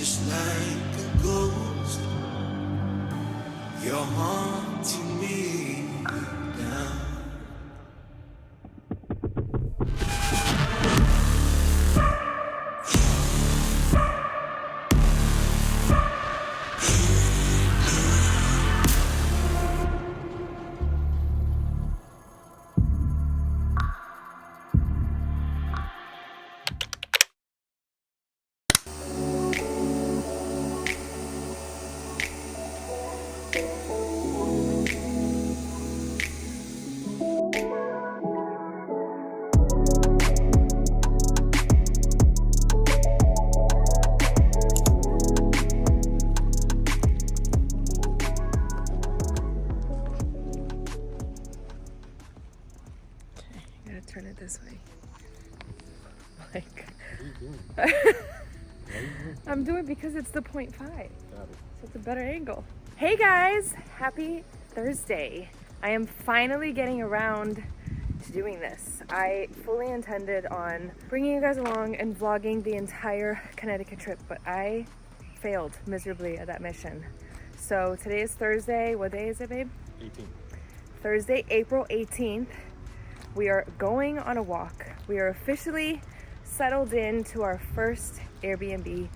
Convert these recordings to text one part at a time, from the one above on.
just like a ghost. You're haunting me now. Turn it this way. Like, What are you doing? I'm doing it because it's the 0.5. Got it. So it's a better angle. Hey guys, happy Thursday. I am finally getting around to doing this. I fully intended on bringing you guys along and vlogging the entire Connecticut trip, but I failed miserably at that mission. So today is Thursday. What day is it, babe? 18. Thursday, April 18th. We are going on a walk. We are officially settled into our first Airbnb.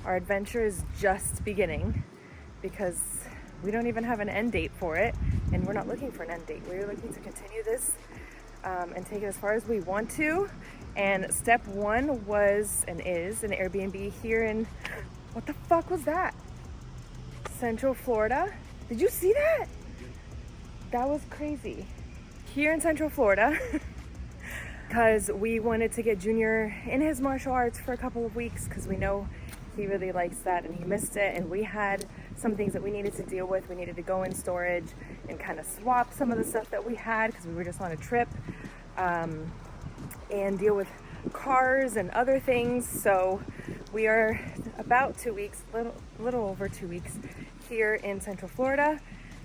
Our adventure is just beginning because we don't even have an end date for it, and we're not looking for an end date. We're looking to continue this and take it as far as we want to. And step one was and is an Airbnb here in, what the fuck was that? Central Florida. Did you see that? That was crazy. Here in Central Florida, because we wanted to get Junior in his martial arts for a couple of weeks because we know he really likes that and he missed it, and we had some things that we needed to deal with. We needed to go in storage and kind of swap some of the stuff that we had because we were just on a trip, and deal with cars and other things. So we are about 2 weeks, little over 2 weeks here in Central Florida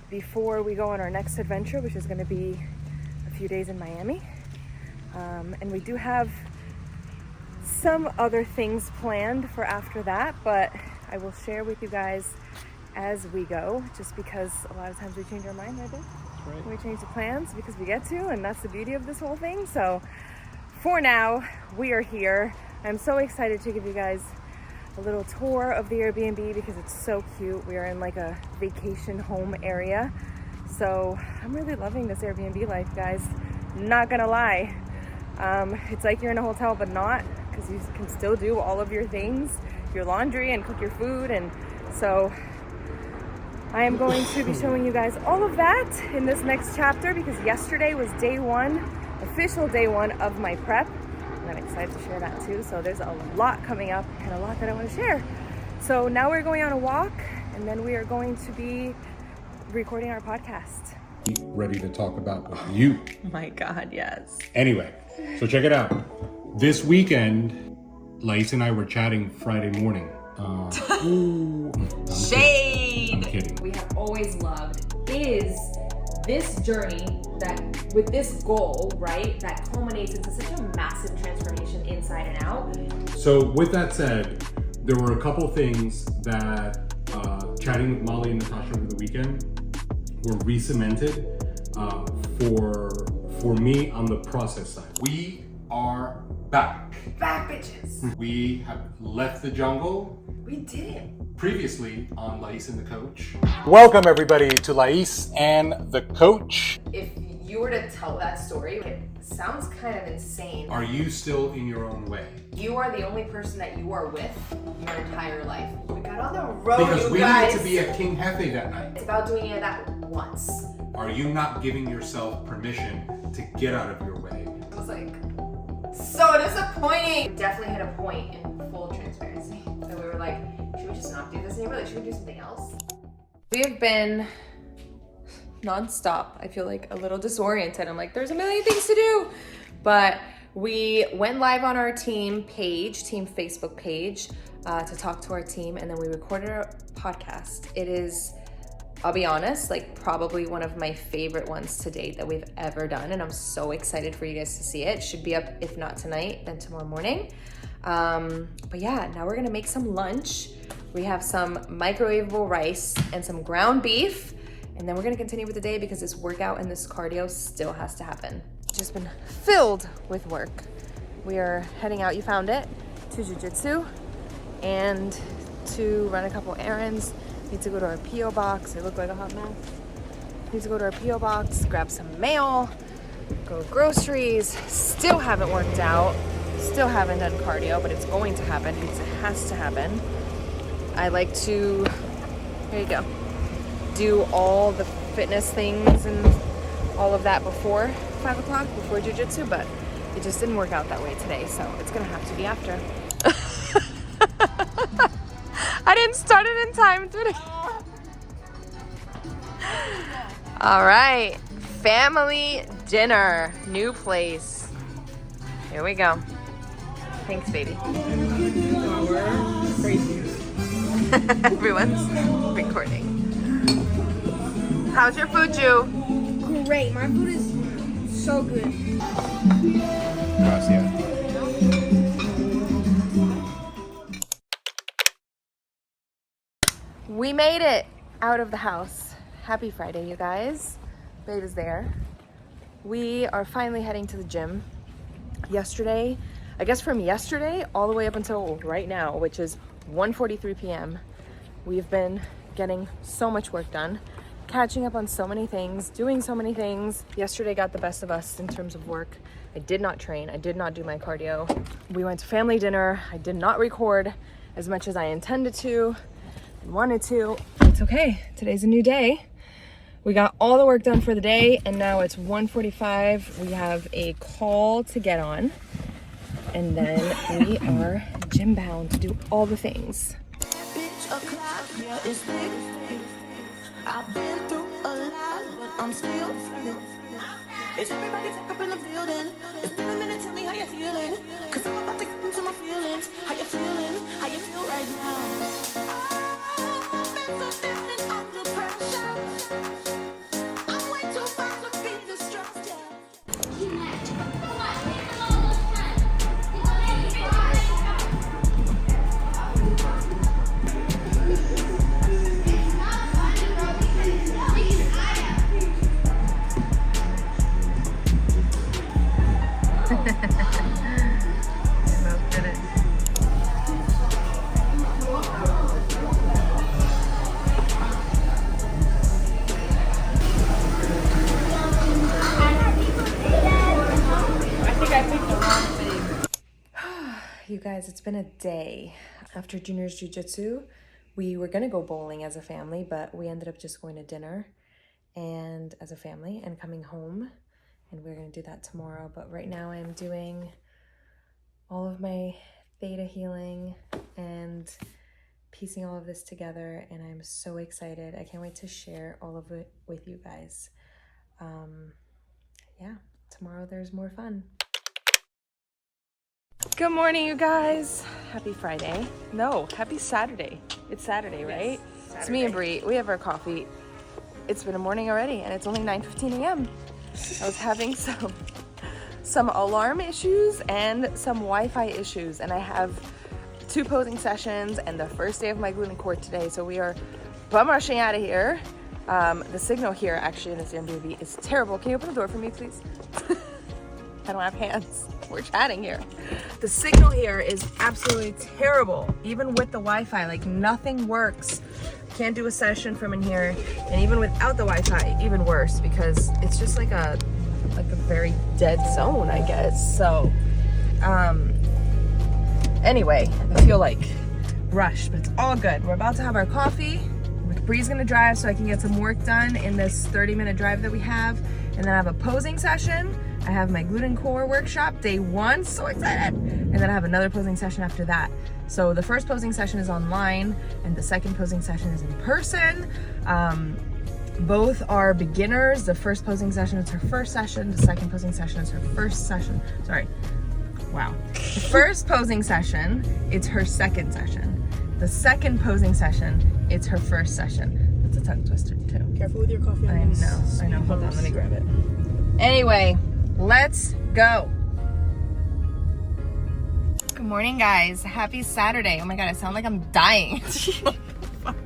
before we go on our next adventure, which is going to be a few days in Miami. And we do have some other things planned for after that, but I will share with you guys as we go, just because a lot of times we change our mind, right? Right. We change the plans because we get to, and that's the beauty of this whole thing. So for now, we are here. I'm so excited to give you guys a little tour of the Airbnb because it's so cute. We are in like a vacation home area. So I'm really loving this Airbnb life, guys. Not gonna lie. It's like you're in a hotel, but not, because you can still do all of your things, your laundry and cook your food. And so I am going to be showing you guys all of that in this next chapter, because yesterday was day one, official day one of my prep. And I'm excited to share that too. So there's a lot coming up and a lot that I want to share. So now we're going on a walk, and then we are going to be recording our podcast. Ready to talk about with you. Oh my God, yes. Anyway, so check it out. This weekend, Lace and I were chatting Friday morning. Shade! I'm kidding. We have always loved is this journey that with this goal, right, that culminates into such a massive transformation inside and out. So with that said, there were a couple things that chatting with Molly and Natasha over the weekend were re-cemented for me on the process side. We are back. Back, bitches. We have left the jungle. We did it. Previously on Lais and the Coach. Welcome everybody to Lais and the Coach. If you were to tell that story, it sounds kind of insane. Are you still in your own way? You are the only person that you are with your entire life. We got on the road, Because you we guys. needed to be at King Hefe that night. It's about doing it that once. Are you not giving yourself permission to get out of your way? It was like so disappointing. We definitely hit a point in full transparency that we were like, should we just not do this anymore? Like, should we do something else? We have been nonstop. I feel like a little disoriented. I'm like, there's a million things to do. But we went live on our team Facebook page, to talk to our team, and then we recorded our podcast. It is, I'll be honest, like probably one of my favorite ones to date that we've ever done, and I'm so excited for you guys to see it. It should be up, if not tonight, then tomorrow morning. But yeah, now we're gonna make some lunch. We have some microwavable rice and some ground beef. And then we're gonna continue with the day because this workout and this cardio still has to happen. Just been filled with work. We are heading out, you found it, to jiu-jitsu and to run a couple errands. Need to go to our P.O. box. I look like a hot mess. Need to go to our P.O. box, grab some mail, go groceries. Still haven't worked out. Still haven't done cardio, but it's going to happen because it has to happen. I like to, here you go, do all the fitness things and all of that before 5 o'clock, before jiu-jitsu, but it just didn't work out that way today, so it's gonna have to be after. I didn't start it in time today. All right, family dinner, new place. Here we go. Thanks, baby. Everyone's recording. How's your food, Ju? Great. My food is so good. Gracias. We made it out of the house. Happy Friday, you guys. Babe is there. We are finally heading to the gym. Yesterday, I guess from yesterday all the way up until right now, which is 1:43 p.m., we've been getting so much work done, catching up on so many things, doing so many things. Yesterday got the best of us in terms of work. I did not train. I did not do my cardio. We went to family dinner. I did not record as much as I intended to and wanted to. It's okay. Today's a new day. We got all the work done for the day, and now it's 1:45. We have a call to get on, and then we are gym bound to do all the things. I've been through a lot, but I'm still free. Is everybody back up in the building? It's been a minute, tell me how you're feeling. Cause I'm about to get into my feelings. How you feeling? How you feel right now? I've been so different under pressure. I'm way too far to be distressed, You guys, it's been a day. After juniors jiu-jitsu, we were gonna go bowling as a family, but we ended up just going to dinner and as a family and coming home, and we're gonna do that tomorrow. But right now I'm doing all of my theta healing and piecing all of this together, and I'm so excited. I can't wait to share all of it with you guys. Yeah, tomorrow there's more fun. Good morning, you guys. Happy Friday. No, happy Saturday. It's Saturday, right? Yes, Saturday. It's me and Bree. We have our coffee. It's been a morning already, and it's only 9:15 a.m. I was having some alarm issues and some Wi-Fi issues, and I have 2 posing sessions and the first day of my gluten core today, so we are bum rushing out of here. The signal here actually in this Airbnb is terrible. Can you open the door for me, please? I don't have hands. We're chatting here. The signal here is absolutely terrible. Even with the Wi-Fi, like nothing works. Can't do a session from in here. And even without the Wi-Fi, even worse, because it's just like a very dead zone, I guess. So, anyway, I feel like rushed, but it's all good. We're about to have our coffee. Bree's gonna drive so I can get some work done in this 30-minute drive that we have. And then I have a posing session. I have my gluten core workshop, day 1, so excited. And then I have another posing session after that. So the first posing session is online and the second posing session is in person. Both are beginners. The first posing session is her first session. The second posing session is her first session. Sorry, wow. The first posing session, it's her second session. The second posing session, it's her first session. That's a tongue twister too. Careful with your coffee. I know. Hold on, let me grab it. Anyway, let's go. Good Good morning, guys. Happy Saturday. Oh my god, I sound like I'm dying. Fuck.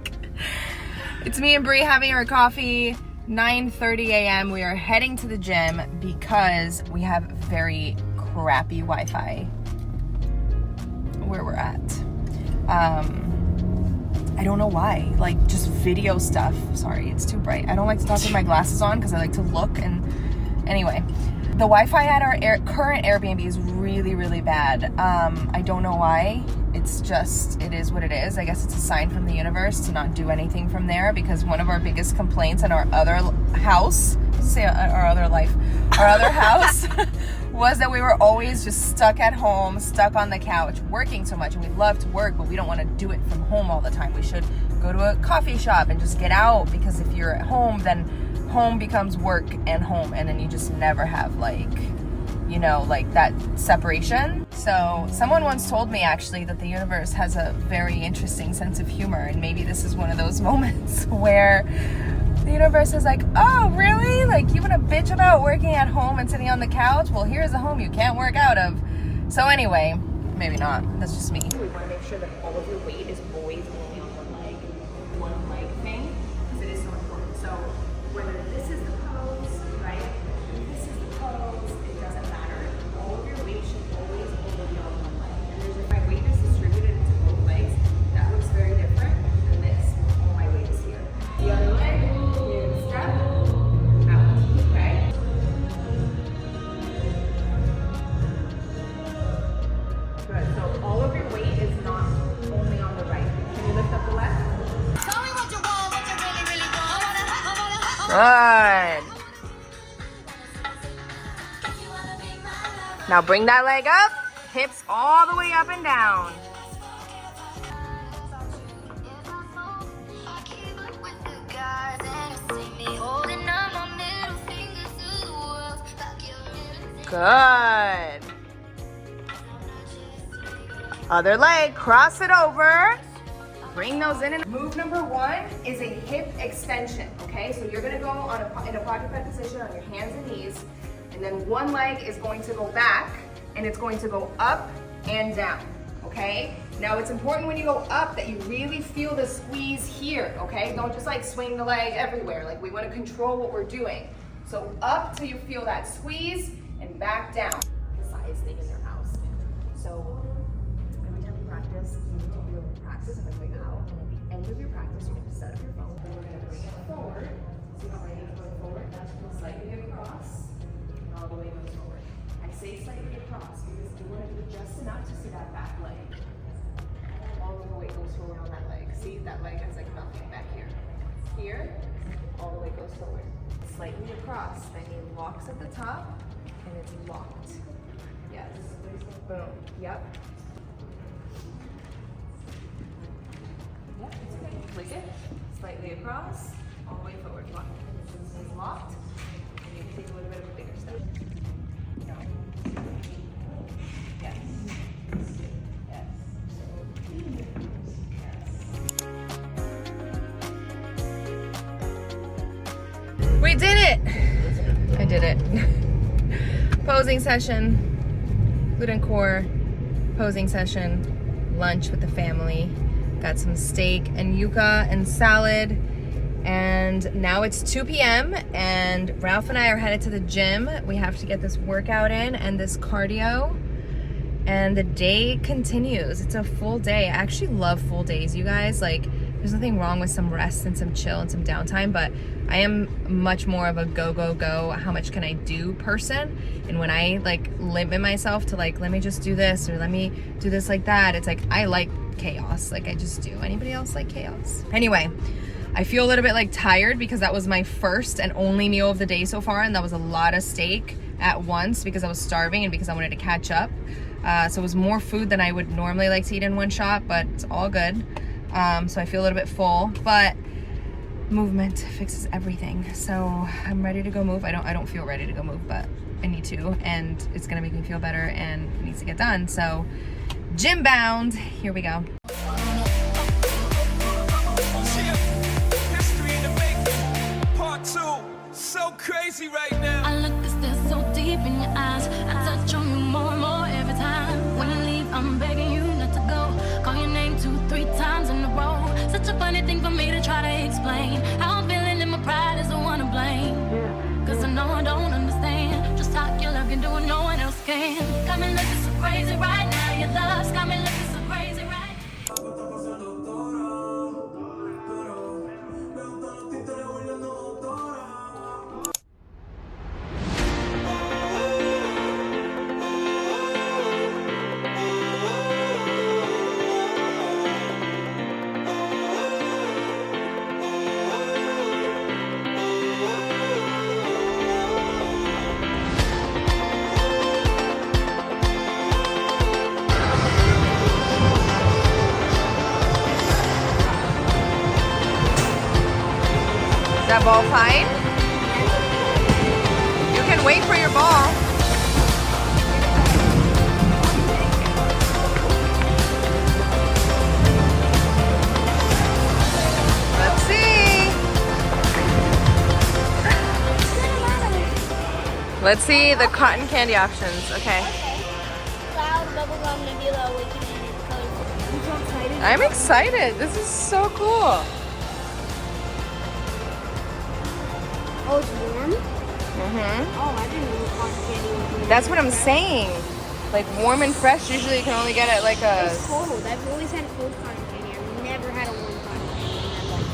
It's me and Bree having our coffee. 9:30 a.m. We are heading to the gym because we have very crappy Wi-Fi where we're at. I don't know why. Like, just video stuff. Sorry, it's too bright. I don't like to talk with my glasses on because I like to look. And anyway, the Wi-Fi at our current Airbnb is really, really bad. I don't know why. It's just, it is what it is. I guess it's a sign from the universe to not do anything from there, because one of our biggest complaints in our other house, our other house, was that we were always just stuck at home, stuck on the couch, working so much. And we love to work, but we don't want to do it from home all the time. We should go to a coffee shop and just get out, because if you're at home, then home becomes work and home, and then you just never have, like, you know, like that separation. So someone once told me actually that the universe has a very interesting sense of humor, and maybe this is one of those moments where the universe is like, oh really? Like, you want to bitch about working at home and sitting on the couch? Well, here's a home you can't work out of. So anyway, maybe not. That's just me. We want to make sure that all of your weight is always only on one leg thing, because it is so important. So whether this is the pose, right? This is the pose, it doesn't matter. All of your weight should always only be on one leg. And there's, if my weight is distributed into both legs, that looks very different than this. All my weight is here. The other leg, step out, okay? Good, so all of your weight is not only on the right. Can you lift up the left? Tell me what you want, what you really, really want. Good. Now bring that leg up, hips all the way up and down. Good. Other leg, cross it over. Bring those in. And move number one is a hip extension, okay? So you're gonna go in a quadruped position on your hands and knees, and then one leg is going to go back, and it's going to go up and down, okay? Now it's important when you go up that you really feel the squeeze here, okay? Don't just like swing the leg everywhere. Like, we wanna control what we're doing. So up till you feel that squeeze, and back down. The size thing in their house. So every time you practice, you need to be able to practice and then bring it out. And at the end of your practice, you're gonna set up your phone, and we're gonna bring it forward. See how my hand goes forward? Slightly across, and all the way goes forward. I say slightly across because you want to do just enough to see that back leg. All of the weight goes forward on that leg. See, that leg has like nothing back here. Here, all the way goes forward. Slightly across, then he locks at the top, and it's locked. Yes. Boom. Yep. Yep, it's okay. Flick it. Slightly across, all the way forward. Lock. It's locked. And you can take a little bit of a bigger step. No. Yes. Yes. We did it! I did it. Posing session, gluten core, posing session, lunch with the family. Got some steak and yuca and salad. And now it's 2 p.m. and Ralph and I are headed to the gym. We have to get this workout in and this cardio. And the day continues. It's a full day. I actually love full days, you guys. Like, there's nothing wrong with some rest and some chill and some downtime, but I am much more of a go, go, go, how much can I do person. And when I like limit myself to like, let me just do this or let me do this like that, it's like, I like chaos. Like, I just do. Anybody else like chaos? Anyway, I feel a little bit like tired because that was my first and only meal of the day so far. And that was a lot of steak at once because I was starving and because I wanted to catch up. So it was more food than I would normally like to eat in one shot, but it's all good. So I feel a little bit full, but movement fixes everything. So I'm ready to go move. I don't feel ready to go move, but I need to, and it's gonna make me feel better and it needs to get done. So gym bound, here we go. History in the making, part 2. So crazy right now. I look this so deep in your eyes. I touch on you more and more every time. When you leave, I'm begging. that ball fine? You can wait for your ball. Let's see. Let's see the cotton candy options. Okay. Cloud, bubblegum, Nebula, awakening, and colorful. I'm so excited. I'm excited. This is so cool. Oh, it's warm? Mm-hmm. Oh, I didn't know cotton candy was warm. That's what I'm saying. Like warm and fresh, usually you can only get it like a... It's cold. I've always had cold cotton candy. I've never had a warm cotton candy in my life.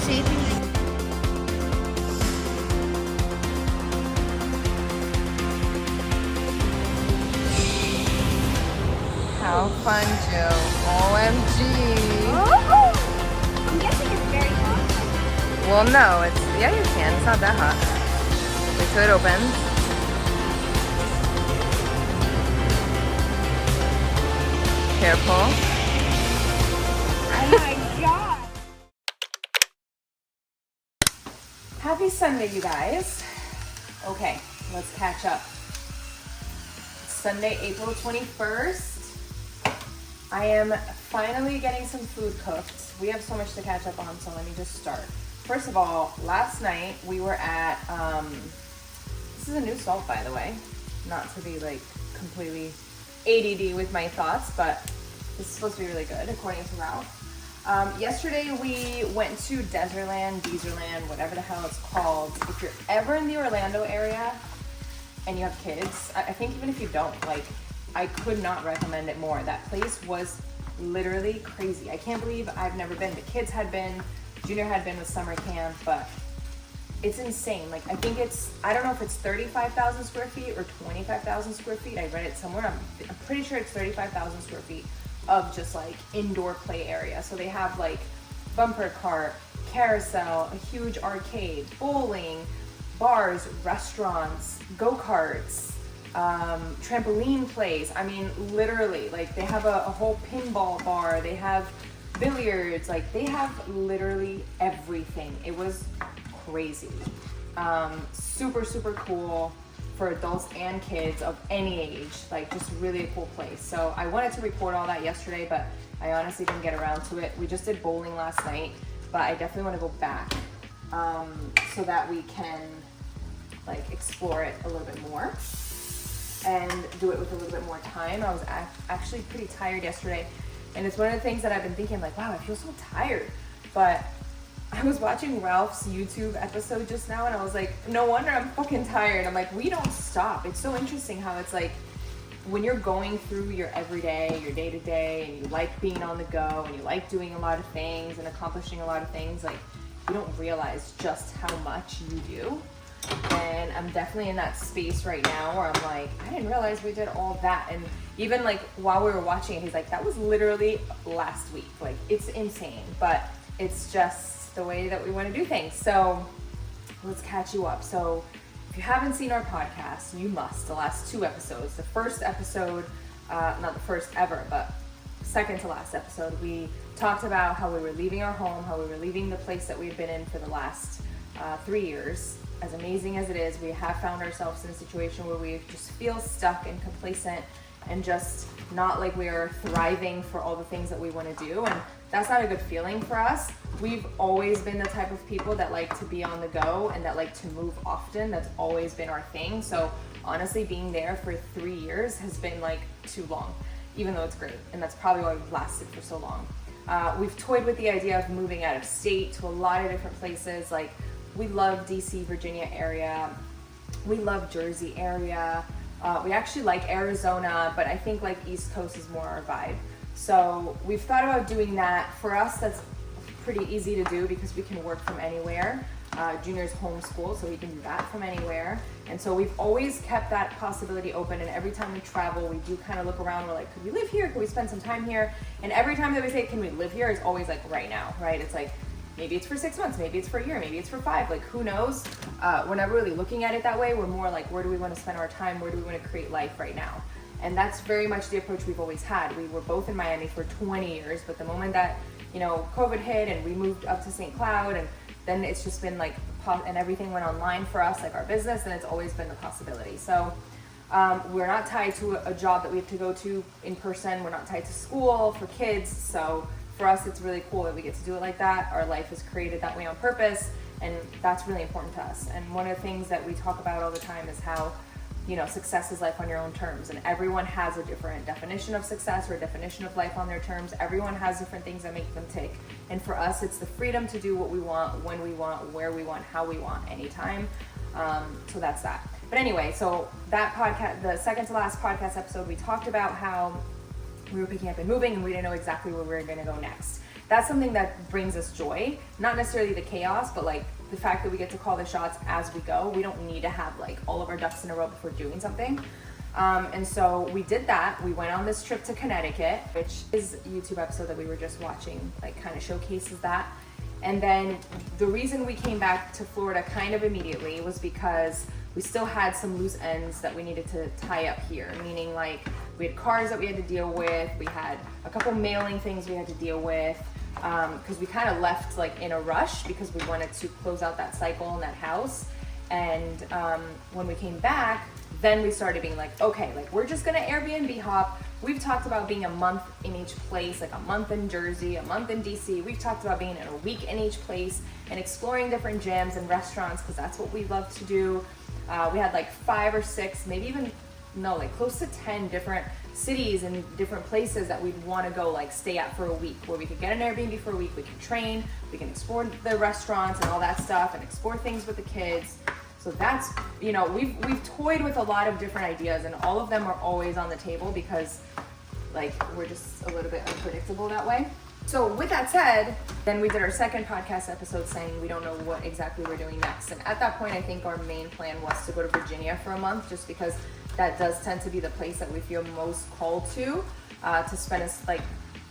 Saving my How fun, Joe. OMG. Oh! I'm guessing it's very hot. Well, no, it's... Yeah, you can. It's not that hot. Wait till it opens. Careful. Oh my god! Happy Sunday, you guys. Okay, let's catch up. It's Sunday, April 21st. I am finally getting some food cooked. We have so much to catch up on, so let me just start. First of all, last night we were at, this is a new salt, by the way. Not to be like completely ADD with my thoughts, but this is supposed to be really good according to Ralph. Yesterday we went to Desertland, whatever the hell it's called. If you're ever in the Orlando area and you have kids, I think even if you don't, like, I could not recommend it more. That place was literally crazy. I can't believe I've never been. The kids had been, Junior had been with summer camp, but it's insane. Like, I think it's, I don't know if it's 35,000 square feet or 25,000 square feet. I read it somewhere. I'm pretty sure it's 35,000 square feet of just like indoor play area. So they have like bumper cart, carousel, a huge arcade, bowling, bars, restaurants, go-karts, trampoline plays. I mean, literally, like they have a whole pinball bar. They have billiards. Like they have literally everything. It was crazy. Super, super cool for adults and kids of any age. Like just really a cool place. So I wanted to record all that yesterday, but I honestly didn't get around to it. We just did bowling last night, but I definitely want to go back so that we can like explore it a little bit more and do it with a little bit more time. I was actually pretty tired yesterday, and it's one of the things that I've been thinking, like, wow, I feel so tired. But I was watching Ralph's YouTube episode just now, and I was like, no wonder I'm fucking tired. I'm like, we don't stop. It's so interesting how it's like when you're going through your everyday, your day-to-day, and you like being on the go, and you like doing a lot of things and accomplishing a lot of things, like you don't realize just how much you do. And I'm definitely in that space right now where I'm like, I didn't realize we did all that. And even like while we were watching it, he's like, that was literally last week. Like it's insane, but it's just the way that we want to do things. So let's catch you up. So if you haven't seen our podcast, you must. The last two episodes, the first episode, not the first ever, but second to last episode, we talked about how we were leaving our home, how we were leaving the place that we had been in for the last 3 years. As amazing as it is, we have found ourselves in a situation where we just feel stuck and complacent and just not like we are thriving for all the things that we want to do. And that's not a good feeling for us. We've always been the type of people that like to be on the go and that like to move often. That's always been our thing. So honestly, being there for 3 years has been like too long, even though it's great. And that's probably why we've lasted for so long. We've toyed with the idea of moving out of state to a lot of different places. Like we love DC, Virginia area. We love Jersey area. We actually like Arizona, but I think like East Coast is more our vibe. So we've thought about doing that. For us, that's pretty easy to do because we can work from anywhere. Junior's homeschooled, so he can do that from anywhere. And so we've always kept that possibility open. And every time we travel, we do kind of look around. We're like, could we live here? Could we spend some time here? And every time that we say, can we live here? It's always like right now, right? It's like, maybe it's for 6 months, maybe it's for a year, maybe it's for 5, like who knows? We're never really looking at it that way. We're more like, where do we want to spend our time? Where do we want to create life right now? And that's very much the approach we've always had. We were both in Miami for 20 years, but the moment that, you know, COVID hit and we moved up to St. Cloud, and then it's just been like, and everything went online for us, like our business, and it's always been the possibility. So we're not tied to a job that we have to go to in person. We're not tied to school for kids. So for us, it's really cool that we get to do it like that. Our life is created that way on purpose, and that's really important to us. And one of the things that we talk about all the time is how, you know, success is life on your own terms, and everyone has a different definition of success or a definition of life on their terms. Everyone has different things that make them tick. And for us, it's the freedom to do what we want, when we want, where we want, how we want, anytime. So that's that. But anyway, so that podcast, the second to last podcast episode, we talked about how we were picking up and moving and we didn't know exactly where we were going to go next. That's something that brings us joy, not necessarily the chaos, but like the fact that we get to call the shots as we go. We don't need to have like all of our ducks in a row before doing something. And so we did that. We went on this trip to Connecticut, which is a YouTube episode that we were just watching, like kind of showcases that. And then the reason we came back to Florida kind of immediately was because we still had some loose ends that we needed to tie up here, meaning like we had cars that we had to deal with. We had a couple mailing things we had to deal with. Because we kind of left like in a rush because we wanted to close out that cycle in that house. And when we came back, then we started being like, okay, like we're just gonna Airbnb hop. We've talked about being a month in each place, like a month in Jersey, a month in DC. We've talked about being in a week in each place and exploring different gyms and restaurants because that's what we love to do. We had like 5 or 6, maybe even, no, like close to 10 different cities and different places that we'd want to go like stay at for a week, where we could get an Airbnb for a week, we can train, we can explore the restaurants and all that stuff and explore things with the kids. So that's, you know, we've toyed with a lot of different ideas, and all of them are always on the table because like we're just a little bit unpredictable that way. So with that said, then we did our second podcast episode saying we don't know what exactly we're doing next. And at that point, I think our main plan was to go to Virginia for a month, just because that does tend to be the place that we feel most called to spend a like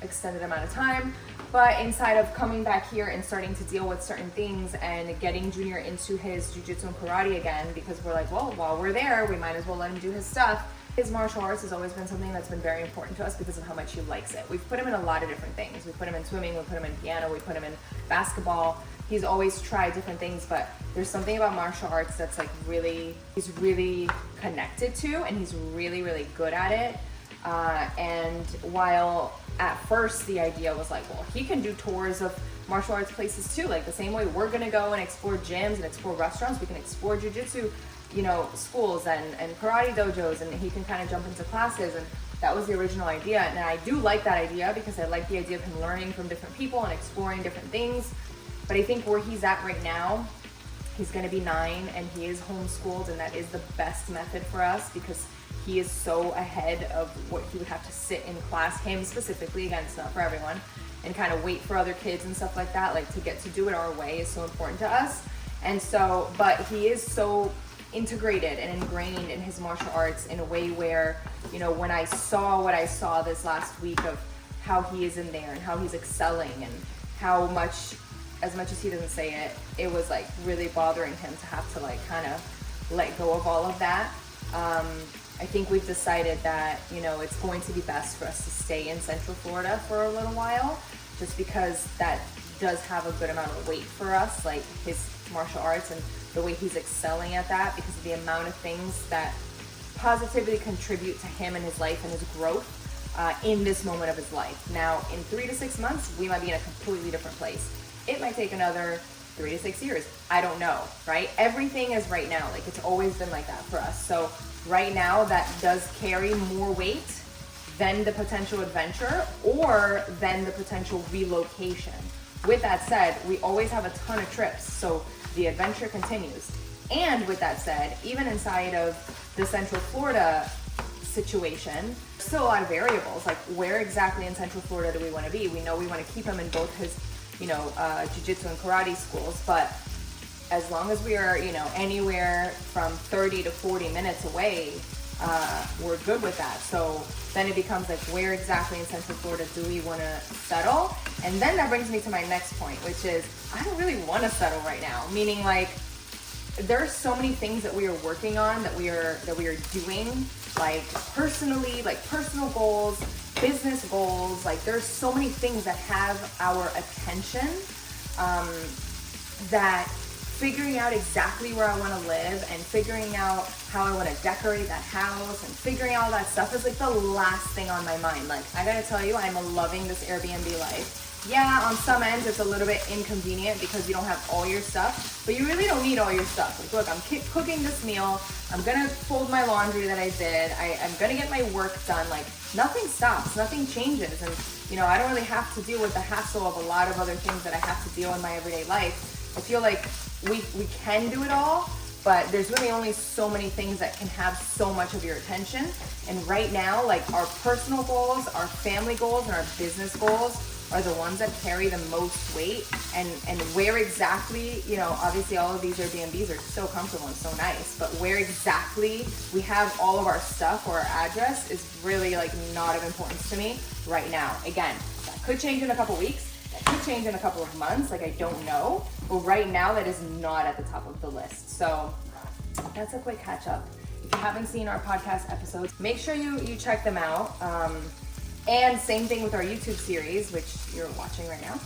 extended amount of time. But inside of coming back here and starting to deal with certain things and getting Junior into his jiu-jitsu and karate again, because we're like, well, while we're there, we might as well let him do his stuff. His martial arts has always been something that's been very important to us because of how much he likes it. We've put him in a lot of different things. We put him in swimming, we put him in piano, we put him in basketball. He's always tried different things, but there's something about martial arts that's like he's really connected to, and he's really, really good at it. And while at first the idea was like, well, he can do tours of martial arts places too. Like the same way we're gonna go and explore gyms and explore restaurants, we can explore jiu-jitsu, you know, schools and karate dojos, and he can kind of jump into classes. And that was the original idea. And I do like that idea because I like the idea of him learning from different people and exploring different things. But I think where he's at right now, he's gonna be 9 and he is homeschooled, and that is the best method for us because he is so ahead of what he would have to sit in class, him specifically, again, it's not for everyone, and kind of wait for other kids and stuff like that. Like to get to do it our way is so important to us. And so, but he is so integrated and ingrained in his martial arts in a way where, you know, when I saw what I saw this last week of how he is in there and how he's excelling and how much, as much as he doesn't say it, it was like really bothering him to have to like kind of let go of all of that. I think we've decided that, you know, it's going to be best for us to stay in Central Florida for a little while, just because that does have a good amount of weight for us, like his martial arts and the way he's excelling at that, because of the amount of things that positively contribute to him and his life and his growth in this moment of his life. Now, in 3 to 6 months, we might be in a completely different place. It might take another 3 to 6 years. I don't know, right? Everything is right now. Like it's always been like that for us. So right now that does carry more weight than the potential adventure or than the potential relocation. With that said, we always have a ton of trips, so the adventure continues. And with that said, even inside of the Central Florida situation, still a lot of variables. Like where exactly in Central Florida do we want to be? We know we want to keep him in both his, you know, jiu-jitsu and karate schools, but as long as we are, you know, anywhere from 30 to 40 minutes away, we're good with that. So then it becomes like, where exactly in Central Florida do we want to settle? And then that brings me to my next point, which is I don't really want to settle right now. Meaning, like, there are so many things that we are working on, that we are doing, like personally, like personal goals, business goals. Like, there's so many things that have our attention, that figuring out exactly where I want to live and figuring out how I want to decorate that house and figuring out all that stuff is like the last thing on my mind. Like, I gotta tell you, I'm loving this Airbnb life. Yeah, on some ends it's a little bit inconvenient because you don't have all your stuff, but you really don't need all your stuff. Like, look, I'm cooking this meal, I'm gonna fold my laundry that I did, I'm gonna get my work done. Like, nothing stops, nothing changes. And you know, I don't really have to deal with the hassle of a lot of other things that I have to deal in my everyday life. I feel like we can do it all, but there's really only so many things that can have so much of your attention. And right now, like, our personal goals, our family goals, and our business goals are the ones that carry the most weight. And where exactly, you know, obviously all of these Airbnbs are so comfortable and so nice, but where exactly we have all of our stuff or our address is really like not of importance to me right now. Again, that could change in a couple weeks, that could change in a couple of months, like I don't know, but right now that is not at the top of the list. So that's a quick catch up. If you haven't seen our podcast episodes, make sure you check them out. And same thing with our YouTube series, which you're watching right now.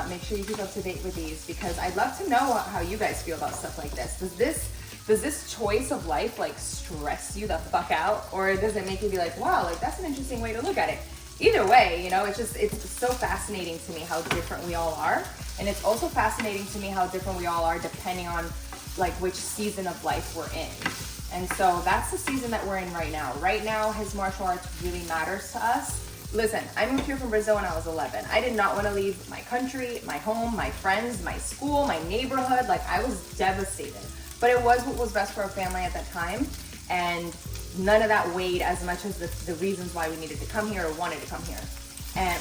Make sure you keep up to date with these, because I'd love to know how you guys feel about stuff like this. Does this choice of life like stress you the fuck out? Or does it make you be like, wow, like that's an interesting way to look at it? Either way, you know, it's so fascinating to me how different we all are. And it's also fascinating to me how different we all are depending on like which season of life we're in. And so that's the season that we're in right now. Right now, his martial arts really matters to us. Listen, I moved here from Brazil when I was 11. I did not want to leave my country, my home, my friends, my school, my neighborhood. Like, I was devastated. But it was what was best for our family at that time. And none of that weighed as much as the reasons why we needed to come here or wanted to come here.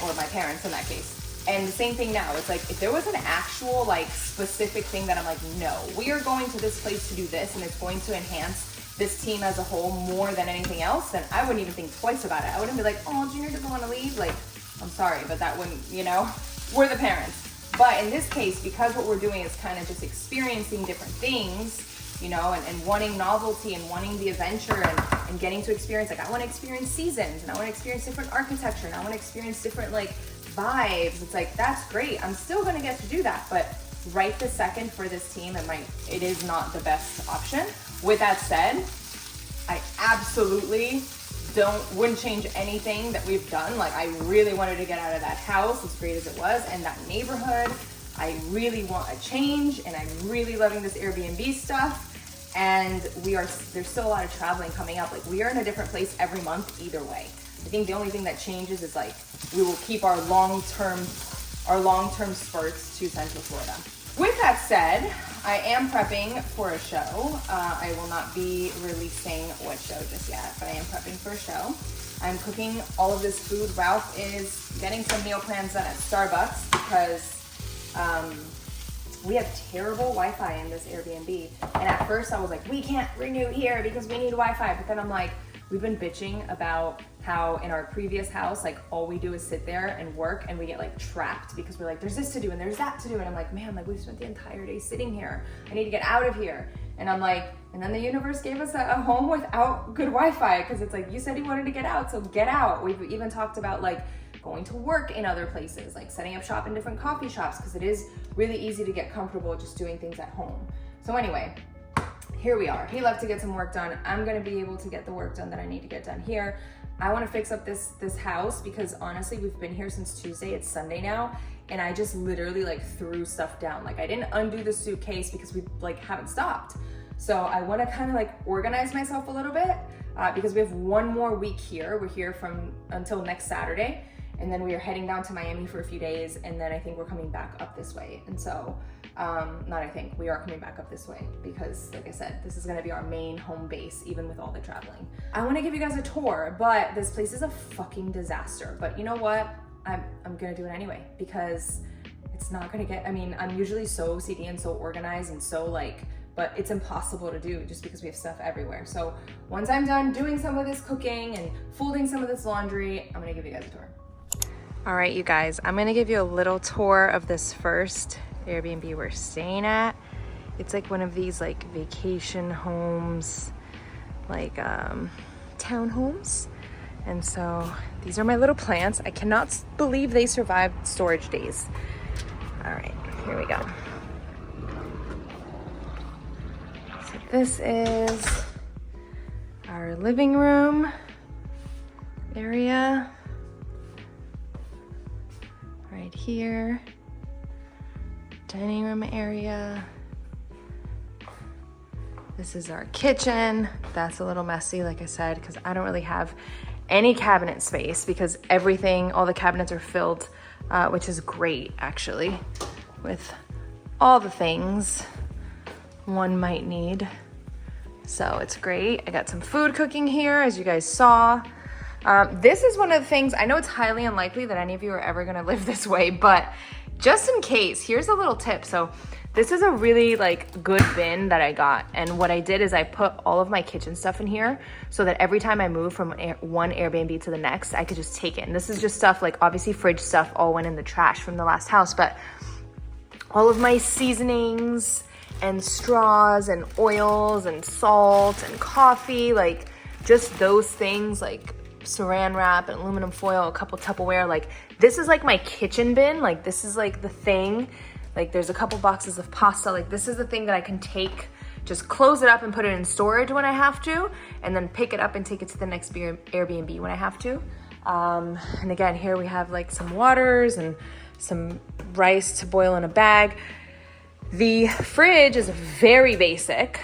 Or my parents in that case. And the same thing now. It's like, if there was an actual, like, specific thing that I'm like, no, we are going to this place to do this and it's going to enhance this team as a whole more than anything else, then I wouldn't even think twice about it. I wouldn't be like, oh, Junior doesn't want to leave. Like, I'm sorry, but that wouldn't, you know, we're the parents. But in this case, because what we're doing is kind of just experiencing different things, you know, and wanting novelty and wanting the adventure and getting to experience, like, I want to experience seasons and I want to experience different architecture and I want to experience different, like, vibes. It's like, that's great. I'm still going to get to do that. But right this second for this team, it is not the best option. With that said, I absolutely wouldn't change anything that we've done. Like, I really wanted to get out of that house, as great as it was, and that neighborhood. I really want a change, and I'm really loving this Airbnb stuff. And there's still a lot of traveling coming up. Like, we are in a different place every month either way. I think the only thing that changes is, like, we will keep our long-term spurts to Central Florida. With that said, I am prepping for a show. I will not be releasing what show just yet, but I am prepping for a show. I'm cooking all of this food. Ralph is getting some meal plans done at Starbucks because we have terrible Wi-Fi in this Airbnb. And at first I was like, we can't renew here because we need Wi-Fi. But then I'm like, we've been bitching about how in our previous house, like, all we do is sit there and work and we get like trapped because we're like, there's this to do and there's that to do. And I'm like, man, like, we've spent the entire day sitting here. I need to get out of here. And I'm like, and then the universe gave us a home without good Wi-Fi because it's like, you said you wanted to get out, so get out. We've even talked about like going to work in other places, like setting up shop in different coffee shops because it is really easy to get comfortable just doing things at home. So anyway, here we are. He left to get some work done. I'm gonna be able to get the work done that I need to get done here. I wanna fix up this house because honestly, we've been here since Tuesday. It's Sunday now. And I just literally like threw stuff down. Like, I didn't undo the suitcase because we like haven't stopped. So I wanna kind of like organize myself a little bit because we have one more week here. We're here until next Saturday. And then we are heading down to Miami for a few days. And then I think we're coming back up this way. And so, we are coming back up this way because, like I said, this is gonna be our main home base, even with all the traveling. I wanna give you guys a tour, but this place is a fucking disaster. But you know what? I'm gonna do it anyway because it's not gonna get, I'm usually so OCD and so organized and so like but it's impossible to do just because we have stuff everywhere. So once I'm done doing some of this cooking and folding some of this laundry, I'm gonna give you guys a tour. All right, you guys, I'm gonna give you a little tour of this first Airbnb we're staying at. It's like one of these like vacation homes, like townhomes. And so these are my little plants. I cannot believe they survived storage days. All right, here we go. So this is our living room area. Right here. Dining room area. This is our kitchen. That's a little messy, like I said, because I don't really have any cabinet space because everything, all the cabinets are filled, which is great actually, with all the things one might need. So it's great. I got some food cooking here, as you guys saw. This is one of the things, I know it's highly unlikely that any of you are ever gonna live this way, but just in case, here's a little tip. So this is a really like good bin that I got. And what I did is I put all of my kitchen stuff in here so that every time I move from one Airbnb to the next, I could just take it. And this is just stuff like obviously fridge stuff all went in the trash from the last house, but all of my seasonings and straws and oils and salt and coffee, like just those things, like saran wrap and aluminum foil, a couple Tupperware, like this is like my kitchen bin. Like this is like the thing. Like there's a couple boxes of pasta. Like this is the thing that I can take, just close it up and put it in storage when I have to, and then pick it up and take it to the next Airbnb when I have to. And again, here we have like some waters and some rice to boil in a bag. The fridge is very basic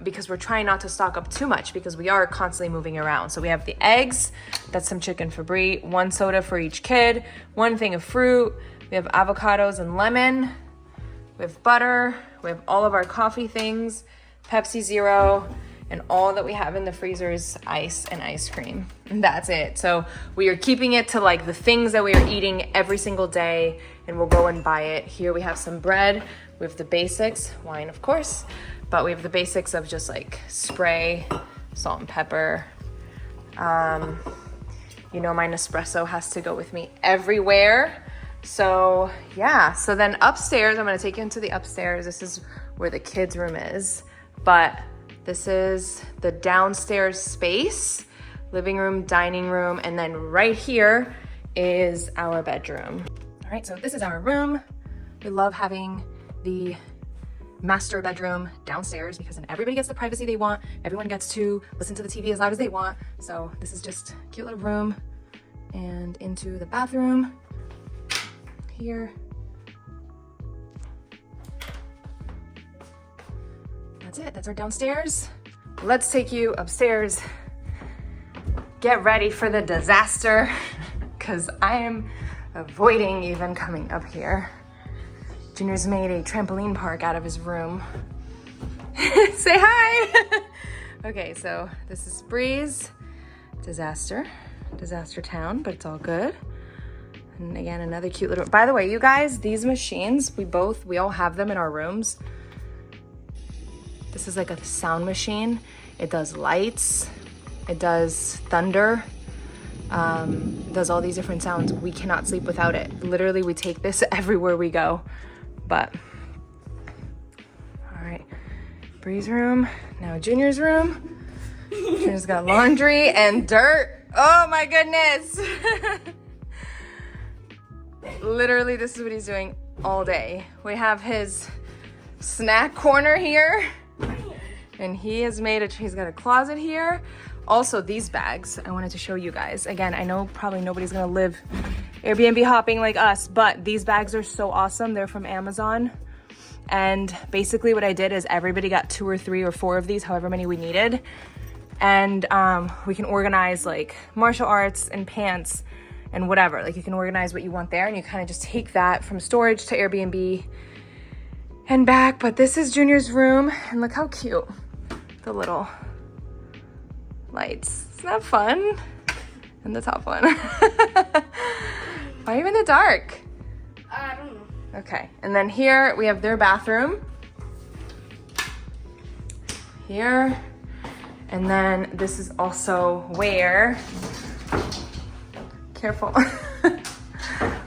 because we're trying not to stock up too much because we are constantly moving around. So we have the eggs, that's some chicken for Brie, 1 soda for each kid, 1 thing of fruit. We have avocados and lemon. We have butter. We have all of our coffee things, Pepsi Zero, and all that we have in the freezer is ice and ice cream. And that's it. So we are keeping it to like the things that we are eating every single day, and we'll go and buy it. Here we have some bread. We have the basics, wine of course, but we have the basics of just like spray, salt and pepper. You know, my Nespresso has to go with me everywhere. So yeah, so then upstairs, I'm gonna take you into the upstairs. This is where the kids' room is, but this is the downstairs space, living room, dining room, and then right here is our bedroom. All right, so this is our room. We love having the master bedroom downstairs because then everybody gets the privacy they want. Everyone gets to listen to the TV as loud as they want. So this is just a cute little room, and into the bathroom here. That's it, that's our downstairs. Let's take you upstairs. Get ready for the disaster because I am avoiding even coming up here. Junior's made a trampoline park out of his room. Say hi. Okay, so this is Bree's disaster town, but it's all good. And again, another cute little, by the way, you guys, these machines, we all have them in our rooms. This is like a sound machine. It does lights, it does thunder, it does all these different sounds. We cannot sleep without it. Literally, we take this everywhere we go. But, all right, Bree's room, now Junior's room. Junior's got laundry and dirt. Oh my goodness. Literally, this is what he's doing all day. We have his snack corner here, and he's got a closet here. Also, these bags, I wanted to show you guys. Again, I know probably nobody's gonna live Airbnb hopping like us, but these bags are so awesome. They're from Amazon. And basically what I did is everybody got 2 or 3 or 4 of these, however many we needed. And we can organize like martial arts and pants and whatever. Like you can organize what you want there, and you kind of just take that from storage to Airbnb and back. But this is Junior's room, and look how cute the little lights. Isn't that fun? And the top one. Why are you in the dark? I don't know. Okay, and then here we have their bathroom. here. And then this is also where, careful,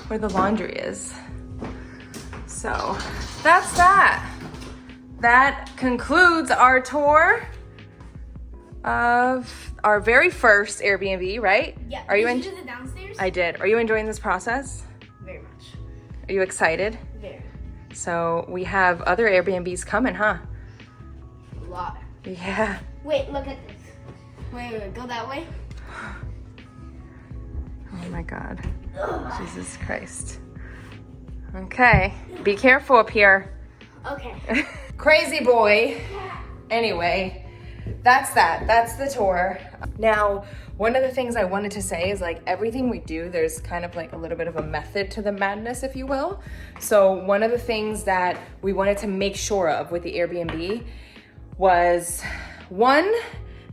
where the laundry is. So that's that. That concludes our tour of our very first Airbnb, right? Yeah. Are you Did you do the downstairs? I did. Are you enjoying this process? Very much. Are you excited? Very. So we have other Airbnbs coming, huh? A lot. Yeah. Wait, look at this. Wait, go that way. Oh my God. Jesus Christ. Okay. Be careful up here. Okay. Crazy boy. Anyway, that's that. That's the tour. Now, one of the things I wanted to say is like everything we do, there's kind of like a little bit of a method to the madness, if you will. So one of the things that we wanted to make sure of with the Airbnb was, one,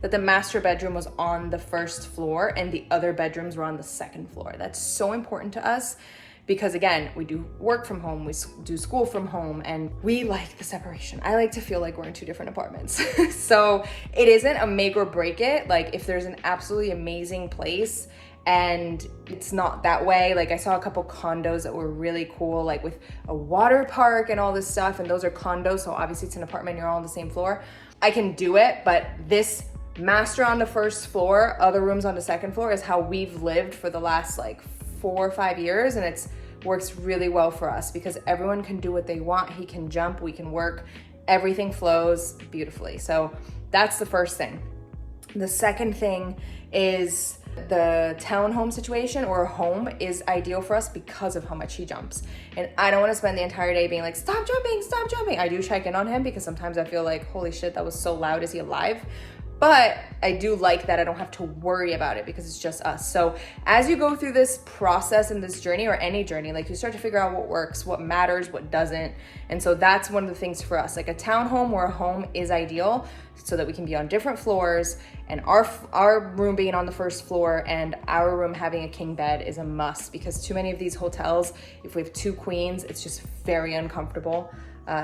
that the master bedroom was on the first floor and the other bedrooms were on the second floor. That's so important to us because, again, we do work from home, we do school from home, and we like the separation. I like to feel like we're in 2 different apartments. So it isn't a make or break it. Like if there's an absolutely amazing place and it's not that way, like I saw a couple condos that were really cool, like with a water park and all this stuff, and those are condos, so obviously it's an apartment, you're all on the same floor. I can do it, but this master on the first floor, other rooms on the second floor is how we've lived for the last like 4 or 5 years, and it's works really well for us because everyone can do what they want. He can jump, we can work, everything flows beautifully. So that's the first thing. The second thing is the townhome situation or a home is ideal for us because of how much he jumps. And I don't want to spend the entire day being like, stop jumping, stop jumping. I do check in on him because sometimes I feel like, holy shit, that was so loud. Is he alive? But I do like that I don't have to worry about it because it's just us. So as you go through this process and this journey, or any journey, like you start to figure out what works, what matters, what doesn't. And so that's one of the things for us. Like a townhome or a home is ideal so that we can be on different floors, and our room being on the first floor and our room having a king bed is a must, because too many of these hotels, if we have 2 queens, it's just very uncomfortable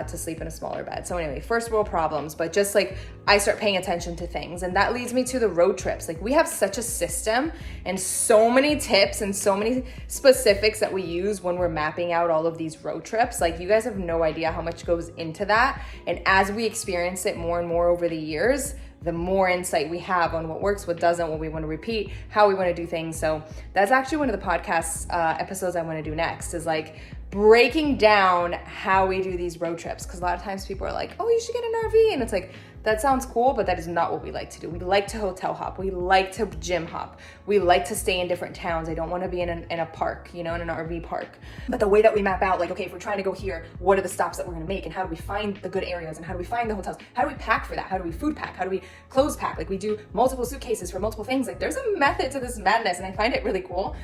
to sleep in a smaller bed. So anyway, first world problems, but just like I start paying attention to things, and that leads me to the road trips. Like we have such a system and so many tips and so many specifics that we use when we're mapping out all of these road trips. Like you guys have no idea how much goes into that. And as we experience it more and more over the years, the more insight we have on what works, what doesn't, what we want to repeat, how we want to do things. So that's actually one of the podcast episodes I want to do next, is like breaking down how we do these road trips. Because a lot of times people are like, oh, you should get an RV. And it's like, that sounds cool, but that is not what we like to do. We like to hotel hop. We like to gym hop. We like to stay in different towns. I don't want to be in a park, you know, in an RV park. But the way that we map out, like, okay, if we're trying to go here, what are the stops that we're going to make? And how do we find the good areas? And how do we find the hotels? How do we pack for that? How do we food pack? How do we clothes pack? Like we do multiple suitcases for multiple things. Like there's a method to this madness. And I find it really cool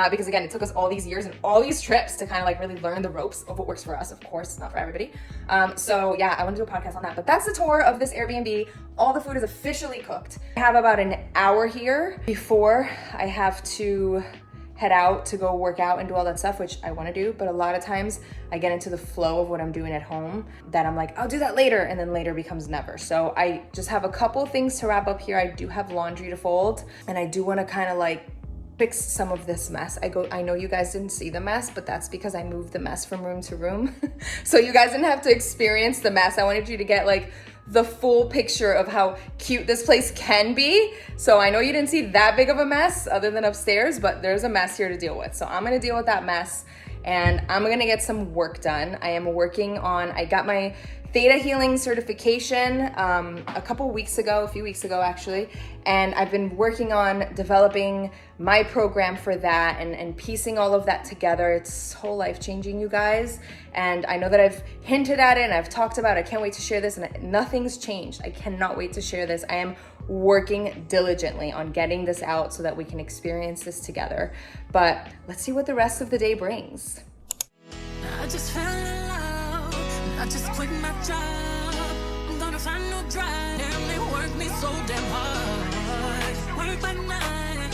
because again, it took us all these years and all these trips to kind of like really learn the ropes of what works for us. Of course, not for everybody. So yeah, I want to do a podcast on that. But that's the tour of this Airbnb. All the food is officially cooked. I have about an hour here before I have to head out to go work out and do all that stuff, which I want to do. But a lot of times I get into the flow of what I'm doing at home that I'm like, I'll do that later. And then later becomes never. So I just have a couple things to wrap up here. I do have laundry to fold, and I do want to kind of like fix some of this mess. I know you guys didn't see the mess, but that's because I moved the mess from room to room. So you guys didn't have to experience the mess. I wanted you to get like the full picture of how cute this place can be. So I know you didn't see that big of a mess other than upstairs, but there's a mess here to deal with. So I'm gonna deal with that mess and I'm gonna get some work done. I am working on, I got my Theta Healing certification a few weeks ago actually, and I've been working on developing my program for that and piecing all of that together. It's so life-changing, you guys, and I know that I've hinted at it and I've talked about it. I can't wait to share this, and nothing's changed. I cannot wait to share this. I am working diligently on getting this out so that we can experience this together, but let's see what the rest of the day brings. I just fell in love. I just quit my job. I'm gonna find no drive. Damn, they work me so damn hard. Work by 9,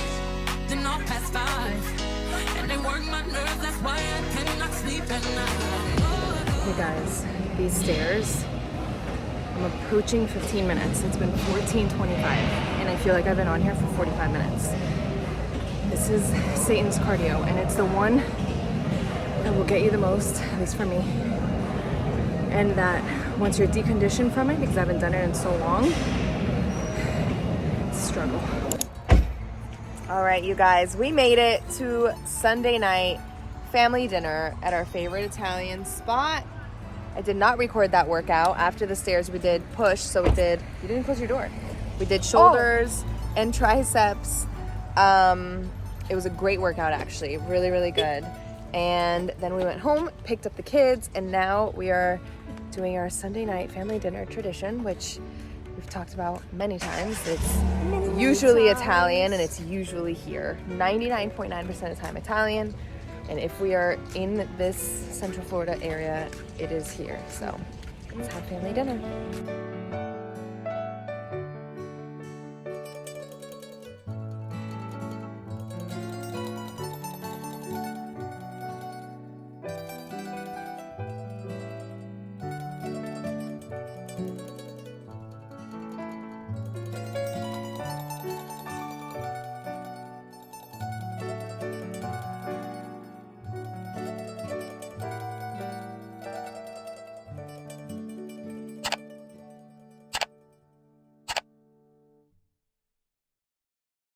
then I'll past 5. And they work my nerves, that's why I cannot sleep at night. Hey guys, these stairs I'm approaching 15 minutes. It's been 14:25 and I feel like I've been on here for 45 minutes. This is Satan's cardio and it's the one that will get you the most, at least for me. And that once you're deconditioned from it, because I haven't done it in so long, it's a struggle. All right, you guys, we made it to Sunday night family dinner at our favorite Italian spot. I did not record that workout. After the stairs, we did push, so you didn't close your door. We did shoulders and triceps. It was a great workout, actually, really, really good. And then we went home, picked up the kids, and now we are doing our Sunday night family dinner tradition, which we've talked about many times. It's usually Italian, and it's usually here. 99.9% of the time Italian. And if we are in this Central Florida area, it is here. So let's have family dinner.